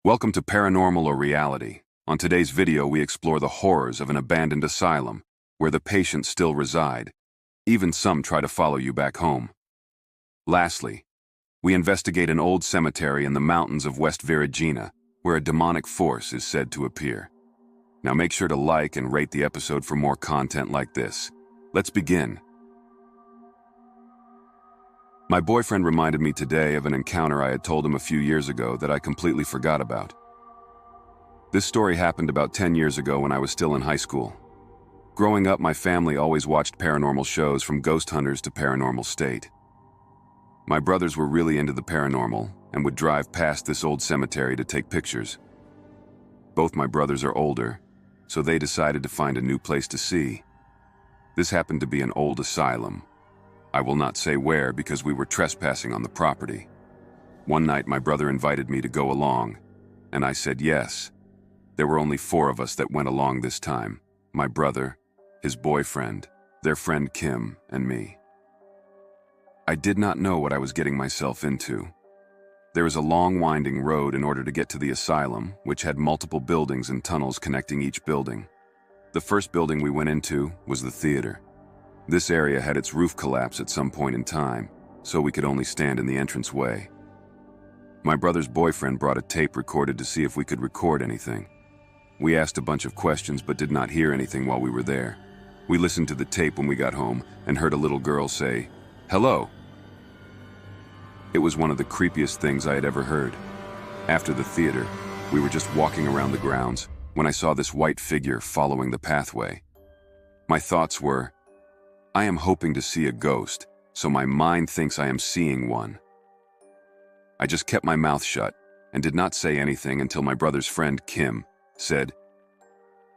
Welcome to Paranormal or Reality. On today's video, we explore the horrors of an abandoned asylum, where the patients still reside. Even some try to follow you back home. Lastly, we investigate an old cemetery in the mountains of West Virginia, where a demonic force is said to appear. Now make sure to like and rate the episode for more content like this. Let's begin. My boyfriend reminded me today of an encounter I had told him a few years ago that I completely forgot about. This story happened about 10 years ago when I was still in high school. Growing up, my family always watched paranormal shows from ghost hunters to Paranormal State. My brothers were really into the paranormal and would drive past this old cemetery to take pictures. Both my brothers are older, so they decided to find a new place to see. This happened to be an old asylum. I will not say where because we were trespassing on the property. One night my brother invited me to go along, and I said yes. There were only 4 of us that went along this time: my brother, his boyfriend, their friend Kim, and me. I did not know what I was getting myself into. There is a long winding road in order to get to the asylum, which had multiple buildings and tunnels connecting each building. The first building we went into was the theater. This area had its roof collapse at some point in time, so we could only stand in the entranceway. My brother's boyfriend brought a tape recorder to see if we could record anything. We asked a bunch of questions but did not hear anything while we were there. We listened to the tape when we got home and heard a little girl say, "Hello." It was one of the creepiest things I had ever heard. After the theater, we were just walking around the grounds when I saw this white figure following the pathway. My thoughts were, I am hoping to see a ghost, so my mind thinks I am seeing one. I just kept my mouth shut and did not say anything until my brother's friend Kim said,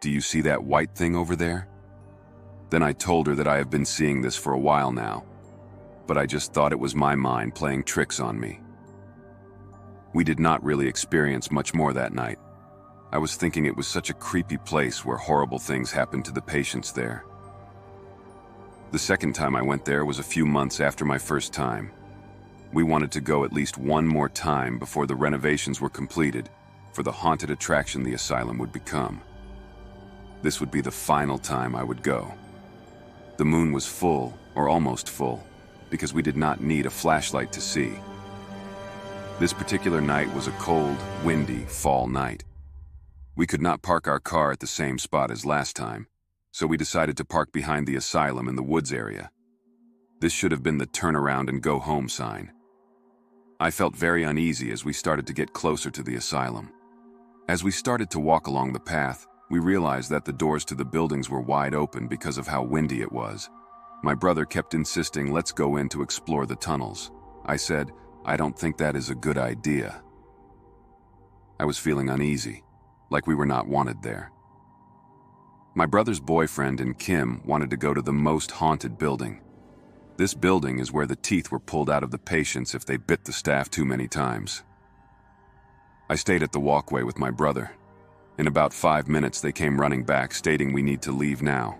"Do you see that white thing over there?" Then I told her that I have been seeing this for a while now, but I just thought it was my mind playing tricks on me. We did not really experience much more that night. I was thinking it was such a creepy place where horrible things happened to the patients there. The second time I went there was a few months after my first time. We wanted to go at least one more time before the renovations were completed for the haunted attraction the asylum would become. This would be the final time I would go. The moon was full, or almost full, because we did not need a flashlight to see. This particular night was a cold, windy fall night. We could not park our car at the same spot as last time, so we decided to park behind the asylum in the woods area. This should have been the turn around and go home sign. I felt very uneasy as we started to get closer to the asylum. As we started to walk along the path, we realized that the doors to the buildings were wide open because of how windy it was. My brother kept insisting, "Let's go in to explore the tunnels." I said, "I don't think that is a good idea." I was feeling uneasy, like we were not wanted there. My brother's boyfriend and Kim wanted to go to the most haunted building. This building is where the teeth were pulled out of the patients if they bit the staff too many times. I stayed at the walkway with my brother. In about 5 minutes, they came running back, stating we need to leave now.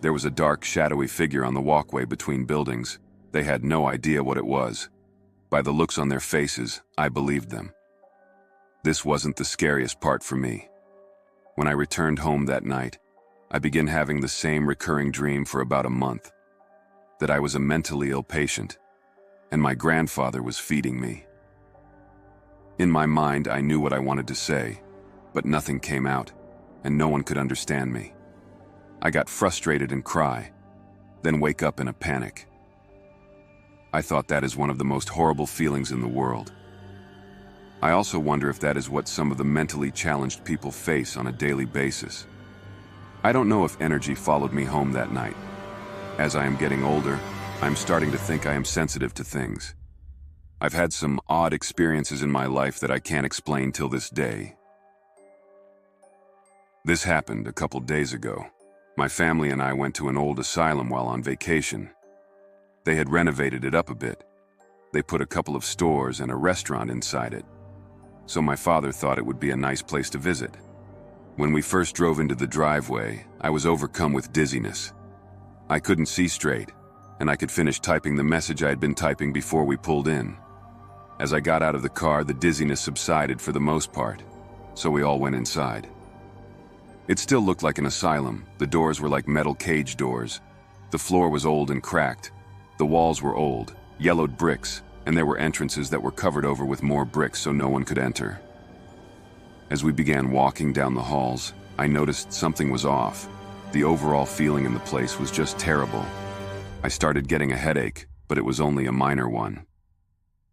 There was a dark, shadowy figure on the walkway between buildings. They had no idea what it was. By the looks on their faces, I believed them. This wasn't the scariest part for me. When I returned home that night, I began having the same recurring dream for about a month, that I was a mentally ill patient, and my grandfather was feeding me. In my mind, I knew what I wanted to say, but nothing came out, and no one could understand me. I got frustrated and cry, then wake up in a panic. I thought that is one of the most horrible feelings in the world. I also wonder if that is what some of the mentally challenged people face on a daily basis. I don't know if energy followed me home that night. As I am getting older, I'm starting to think I am sensitive to things. I've had some odd experiences in my life that I can't explain till this day. This happened a couple days ago. My family and I went to an old asylum while on vacation. They had renovated it up a bit. They put a couple of stores and a restaurant inside it. So my father thought it would be a nice place to visit. When we first drove into the driveway, I was overcome with dizziness. I couldn't see straight, and I could finish typing the message I had been typing before we pulled in. As I got out of the car, the dizziness subsided for the most part, so we all went inside. It still looked like an asylum. The doors were like metal cage doors. The floor was old and cracked. The walls were old, yellowed bricks, and there were entrances that were covered over with more bricks so no one could enter. As we began walking down the halls, I noticed something was off. The overall feeling in the place was just terrible. I started getting a headache, but it was only a minor one.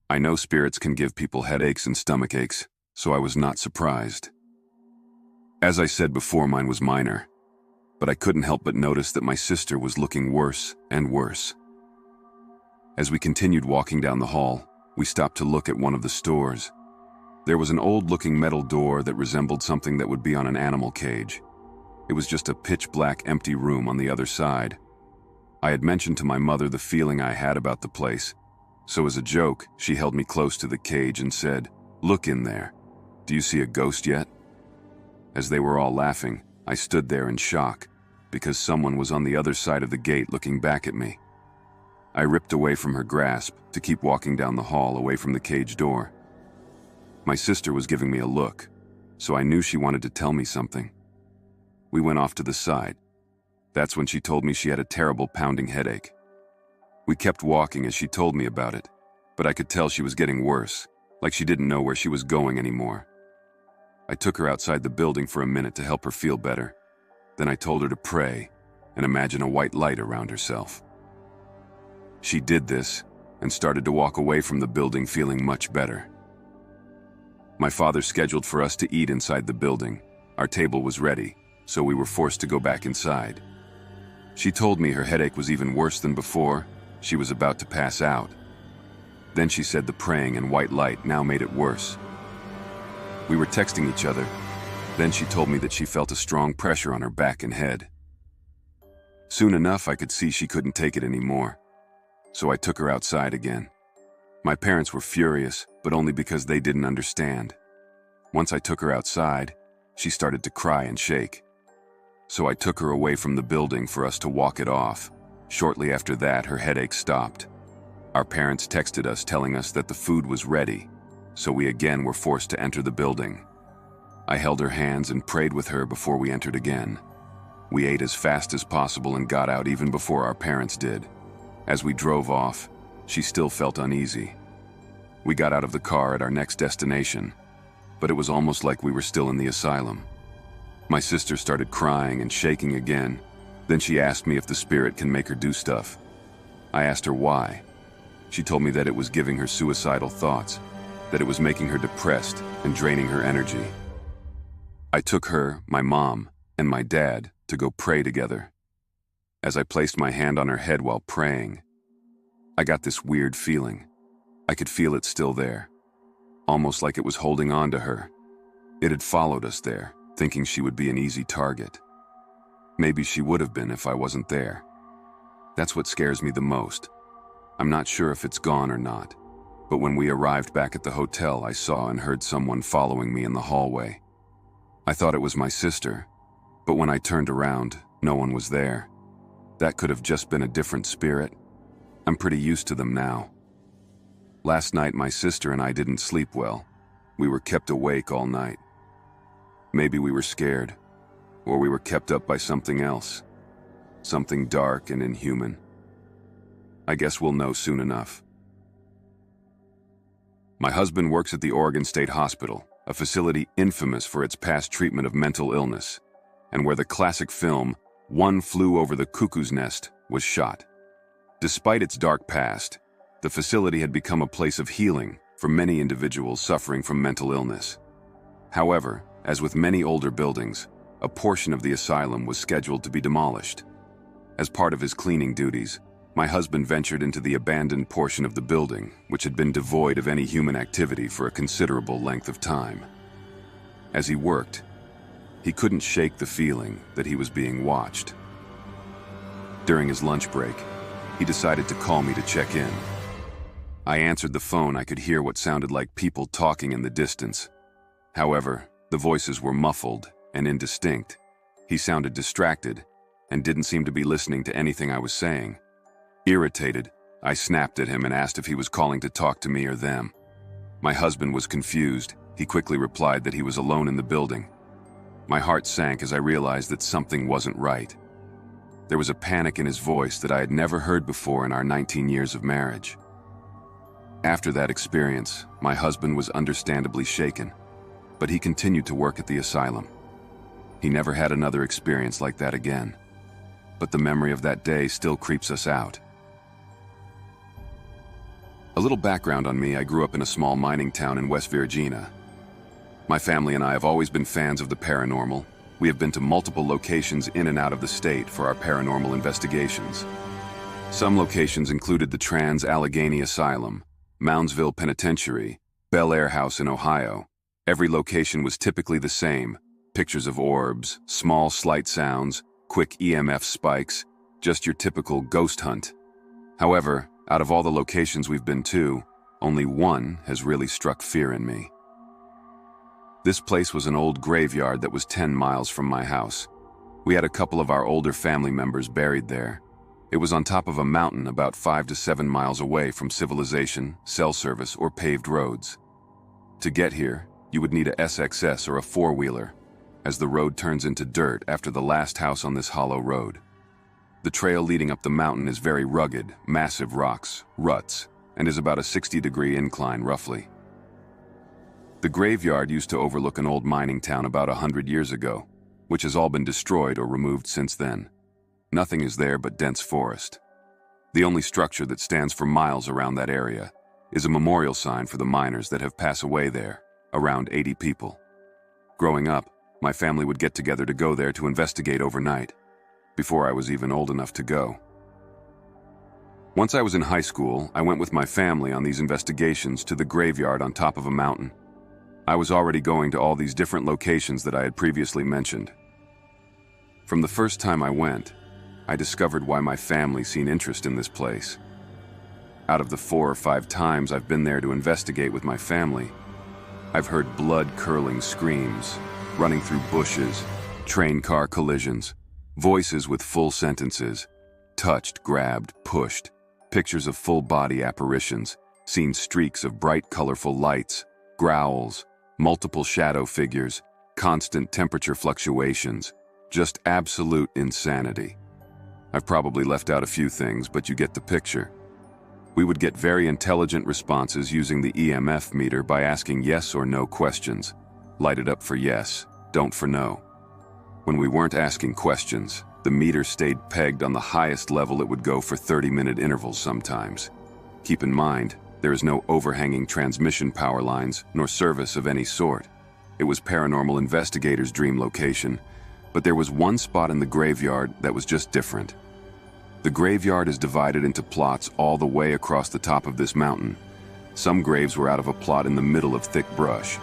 I know spirits can give people headaches and stomach aches, so I was not surprised. As I said before, mine was minor, but I couldn't help but notice that my sister was looking worse and worse. As we continued walking down the hall, we stopped to look at one of the stores. There was an old-looking metal door that resembled something that would be on an animal cage. It was just a pitch-black empty room on the other side. I had mentioned to my mother the feeling I had about the place, so as a joke, she held me close to the cage and said, "Look in there. Do you see a ghost yet?" As they were all laughing, I stood there in shock, because someone was on the other side of the gate looking back at me. I ripped away from her grasp to keep walking down the hall away from the cage door. My sister was giving me a look, so I knew she wanted to tell me something. We went off to the side. That's when she told me she had a terrible pounding headache. We kept walking as she told me about it, but I could tell she was getting worse, like she didn't know where she was going anymore. I took her outside the building for a minute to help her feel better. Then I told her to pray and imagine a white light around herself. She did this and started to walk away from the building feeling much better. My father scheduled for us to eat inside the building. Our table was ready, so we were forced to go back inside. She told me her headache was even worse than before. She was about to pass out. Then she said the praying and white light now made it worse. We were texting each other. Then she told me that she felt a strong pressure on her back and head. Soon enough, I could see she couldn't take it anymore. So I took her outside again. My parents were furious, but only because they didn't understand. Once I took her outside, she started to cry and shake. So I took her away from the building for us to walk it off. Shortly after that, her headache stopped. Our parents texted us telling us that the food was ready, so we again were forced to enter the building. I held her hands and prayed with her before we entered again. We ate as fast as possible and got out even before our parents did. As we drove off, she still felt uneasy. We got out of the car at our next destination, but it was almost like we were still in the asylum. My sister started crying and shaking again. Then she asked me if the spirit can make her do stuff. I asked her why. She told me that it was giving her suicidal thoughts, that it was making her depressed and draining her energy. I took her, my mom, and my dad to go pray together. As I placed my hand on her head while praying, I got this weird feeling. I could feel it still there, almost like it was holding on to her. It had followed us there, thinking she would be an easy target. Maybe she would have been if I wasn't there. That's what scares me the most. I'm not sure if it's gone or not, but when we arrived back at the hotel, I saw and heard someone following me in the hallway. I thought it was my sister, but when I turned around, no one was there. That could have just been a different spirit. I'm pretty used to them now. Last night, my sister and I didn't sleep well. We were kept awake all night. Maybe we were scared, or we were kept up by something else. Something dark and inhuman. I guess we'll know soon enough. My husband works at the Oregon State Hospital, a facility infamous for its past treatment of mental illness, and where the classic film One Flew Over the Cuckoo's Nest was shot. Despite its dark past, the facility had become a place of healing for many individuals suffering from mental illness. However, as with many older buildings, a portion of the asylum was scheduled to be demolished. As part of his cleaning duties, my husband ventured into the abandoned portion of the building, which had been devoid of any human activity for a considerable length of time. As he worked, he couldn't shake the feeling that he was being watched. During his lunch break, he decided to call me to check in. I answered the phone. I could hear what sounded like people talking in the distance. However, the voices were muffled and indistinct. He sounded distracted and didn't seem to be listening to anything I was saying. Irritated, I snapped at him and asked if he was calling to talk to me or them. My husband was confused. He quickly replied that he was alone in the building. My heart sank as I realized that something wasn't right. There was a panic in his voice that I had never heard before in our 19 years of marriage. After that experience, my husband was understandably shaken, but he continued to work at the asylum. He never had another experience like that again, but the memory of that day still creeps us out. A little background on me: I grew up in a small mining town in West Virginia. My family and I have always been fans of the paranormal. We have been to multiple locations in and out of the state for our paranormal investigations. Some locations included the Trans-Allegheny Asylum, Moundsville Penitentiary, Bel Air House in Ohio. Every location was typically the same: pictures of orbs, small slight sounds, quick EMF spikes, just your typical ghost hunt. However, out of all the locations we've been to, only one has really struck fear in me. This place was an old graveyard that was 10 miles from my house. We had a couple of our older family members buried there. It was on top of a mountain about 5 to 7 miles away from civilization, cell service, or paved roads. To get here, you would need a SXS or a four-wheeler, as the road turns into dirt after the last house on this hollow road. The trail leading up the mountain is very rugged, massive rocks, ruts, and is about a 60-degree incline roughly. The graveyard used to overlook an old mining town about 100 years ago, which has all been destroyed or removed since then. Nothing is there but dense forest. The only structure that stands for miles around that area is a memorial sign for the miners that have passed away there, around 80 people. Growing up, my family would get together to go there to investigate overnight, before I was even old enough to go. Once I was in high school, I went with my family on these investigations to the graveyard on top of a mountain. I was already going to all these different locations that I had previously mentioned. From the first time I went, I discovered why my family seen interest in this place. Out of the 4 or 5 times I've been there to investigate with my family, I've heard blood-curdling screams, running through bushes, train car collisions, voices with full sentences, touched, grabbed, pushed, pictures of full-body apparitions, seen streaks of bright, colorful lights, growls, multiple shadow figures, constant temperature fluctuations, just absolute insanity. I've probably left out a few things, but you get the picture. We would get very intelligent responses using the EMF meter by asking yes or no questions. Light it up for yes, don't for no. When we weren't asking questions, the meter stayed pegged on the highest level it would go for 30-minute intervals sometimes. Keep in mind, there is no overhanging transmission power lines nor service of any sort. It was paranormal investigators' dream location, but there was one spot in the graveyard that was just different. The graveyard is divided into plots all the way across the top of this mountain. Some graves were out of a plot in the middle of thick brush.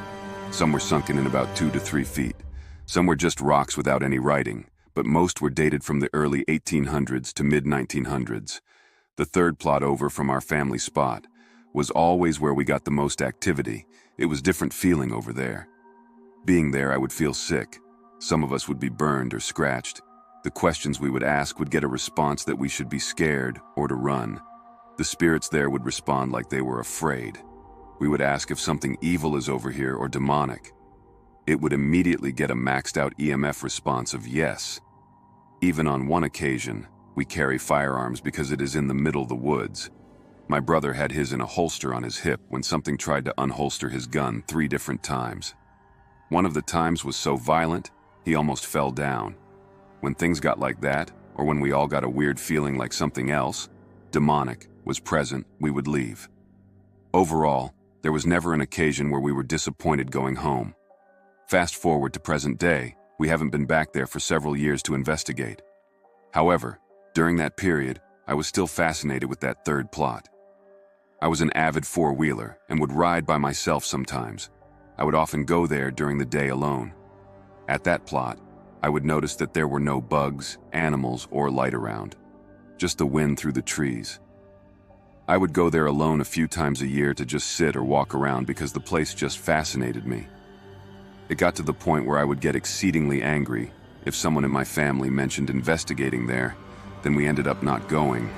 Some were sunken in about 2 to 3 feet. Some were just rocks without any writing, but most were dated from the early 1800s to mid-1900s. The third plot over from our family spot was always where we got the most activity. It was different feeling over there. Being there, I would feel sick. Some of us would be burned or scratched. The questions we would ask would get a response that we should be scared or to run. The spirits there would respond like they were afraid. We would ask if something evil is over here or demonic. It would immediately get a maxed out EMF response of yes. Even on one occasion, we carry firearms because it is in the middle of the woods. My brother had his in a holster on his hip when something tried to unholster his gun 3 different times. One of the times was so violent, he almost fell down. When things got like that, or when we all got a weird feeling like something else, demonic, was present, we would leave. Overall, there was never an occasion where we were disappointed going home. Fast forward to present day, we haven't been back there for several years to investigate. However, during that period, I was still fascinated with that third plot. I was an avid four-wheeler and would ride by myself sometimes. I would often go there during the day alone. At that plot, I would notice that there were no bugs, animals, or light around, just the wind through the trees. I would go there alone a few times a year to just sit or walk around because the place just fascinated me. It got to the point where I would get exceedingly angry if someone in my family mentioned investigating there, then we ended up not going.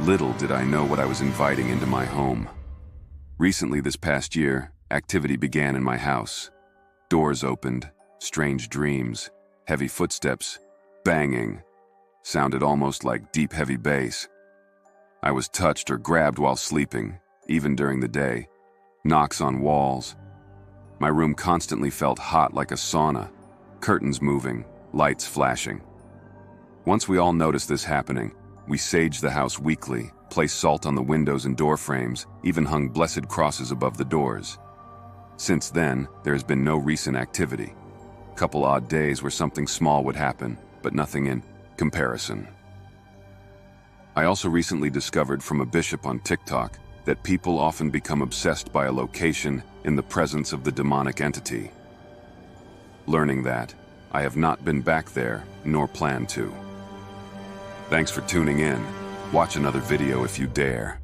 Little did I know what I was inviting into my home. Recently this past year, activity began in my house. Doors opened, strange dreams, heavy footsteps, banging, sounded almost like deep, heavy bass. I was touched or grabbed while sleeping, even during the day. Knocks on walls. My room constantly felt hot like a sauna, curtains moving, lights flashing. Once we all noticed this happening, we saged the house weekly, placed salt on the windows and door frames, even hung blessed crosses above the doors. Since then, there has been no recent activity. Couple odd days where something small would happen, but nothing in comparison. I also recently discovered from a bishop on TikTok that people often become obsessed by a location in the presence of the demonic entity. Learning that, I have not been back there, nor plan to. Thanks for tuning in. Watch another video if you dare.